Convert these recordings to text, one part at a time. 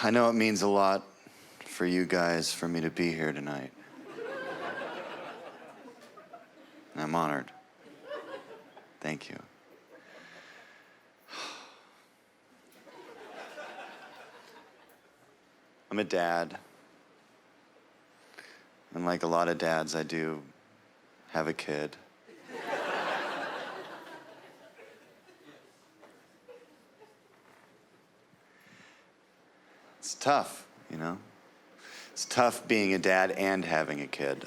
I know it means a lot for you guys for me to be here tonight. I'm honored. Thank you. I'm a dad. And like a lot of dads, I do have a kid. It's tough, you know? It's tough being a dad and having a kid.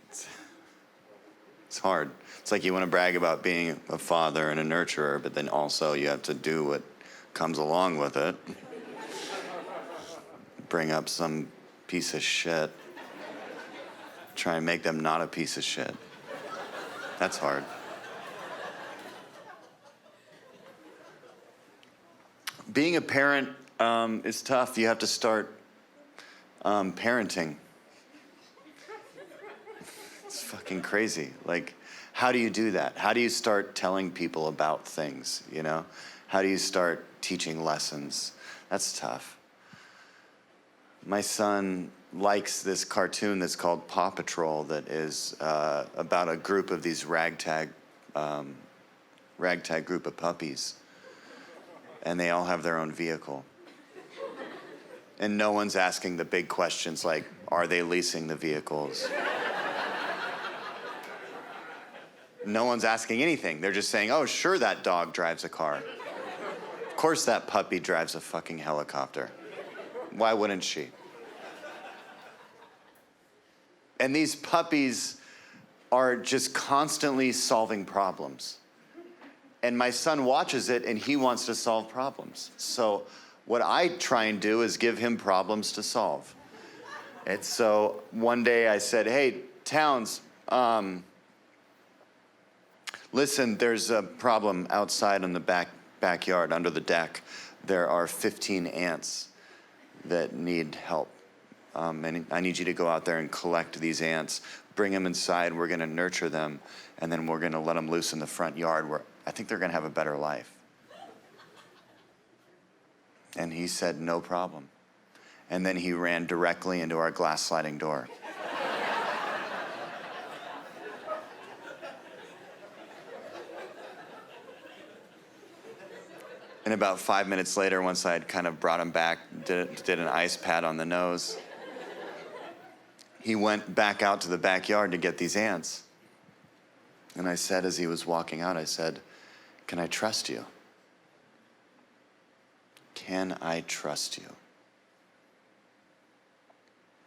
It's hard. It's like you want to brag about being a father and a nurturer, but then also you have to do what comes along with it. Bring up some piece of shit. Try and make them not a piece of shit. That's hard. Being a parent is tough. You have to start parenting. It's fucking crazy. Like, how do you do that? How do you start telling people about things, you know? How do you start teaching lessons? That's tough. My son likes this cartoon that's called Paw Patrol that is about a group of these ragtag group of puppies. And they all have their own vehicle. And no one's asking the big questions like, are they leasing the vehicles? No one's asking anything. They're just saying, oh, sure, that dog drives a car. Of course that puppy drives a fucking helicopter. Why wouldn't she? And these puppies are just constantly solving problems. And my son watches it and he wants to solve problems. So what I try and do is give him problems to solve. And so one day I said, hey, Towns, listen, there's a problem outside in the backyard under the deck. There are 15 ants that need help. And I need you to go out there and collect these ants, bring them inside, we're gonna nurture them, and then we're gonna let them loose in the front yard where I think they're gonna have a better life. And he said, no problem. And then he ran directly into our glass sliding door. And about 5 minutes later, once I had kind of brought him back, did an ice pad on the nose, he went back out to the backyard to get these ants. And I said, as he was walking out, I said, can I trust you? Can I trust you?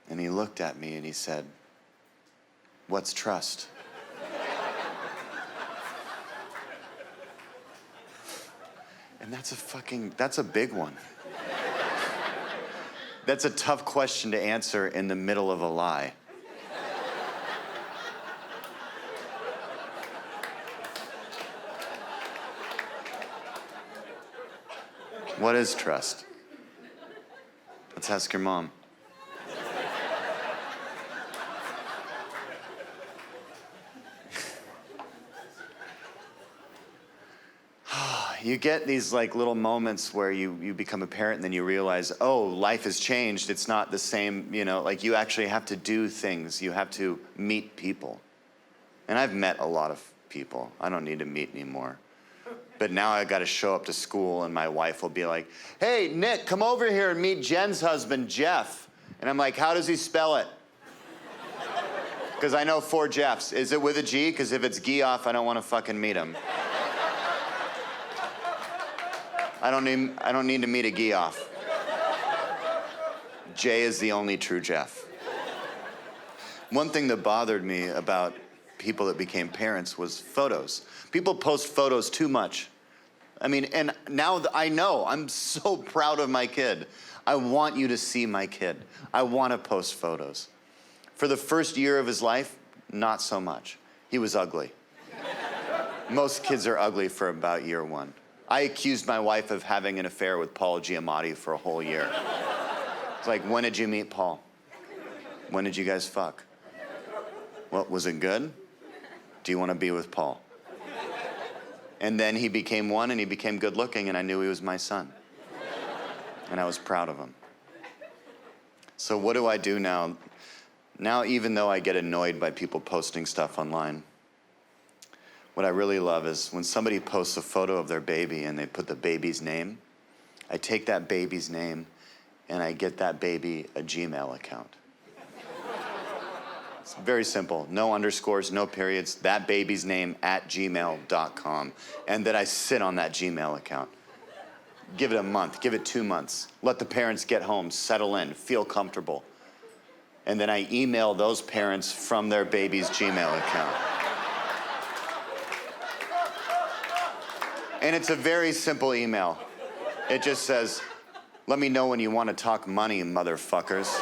And he looked at me and he said, what's trust? And that's a big one. That's a tough question to answer in the middle of a lie. What is trust? Let's ask your mom. You get these like little moments where you become a parent and then you realize, oh, life has changed. It's not the same, you know, like you actually have to do things. You have to meet people. And I've met a lot of people. I don't need to meet anymore. But now I got to show up to school and my wife will be like, hey, Nick, come over here and meet Jen's husband, Jeff. And I'm like, how does he spell it? Because I know 4 Jeffs. Is it with a G? Because if it's Geoff, I don't want to fucking meet him. I don't need to meet a Geoff. Jay is the only true Jeff. One thing that bothered me about people that became parents was photos. People post photos too much. I mean, and now I know, I'm so proud of my kid. I want you to see my kid. I want to post photos. For the first year of his life, not so much. He was ugly. Most kids are ugly for about year 1. I accused my wife of having an affair with Paul Giamatti for a whole year. It's like, when did you meet Paul? When did you guys fuck? Well, was it good? Do you want to be with Paul? And then he became one, and he became good looking, and I knew he was my son. And I was proud of him. So what do I do now? Now, even though I get annoyed by people posting stuff online, what I really love is when somebody posts a photo of their baby and they put the baby's name, I take that baby's name and I get that baby a Gmail account. It's very simple. No underscores, no periods. That baby's name @gmail.com. And then I sit on that Gmail account. Give it a month, give it 2 months. Let the parents get home, settle in, feel comfortable. And then I email those parents from their baby's Gmail account. And it's a very simple email. It just says, let me know when you want to talk money, motherfuckers.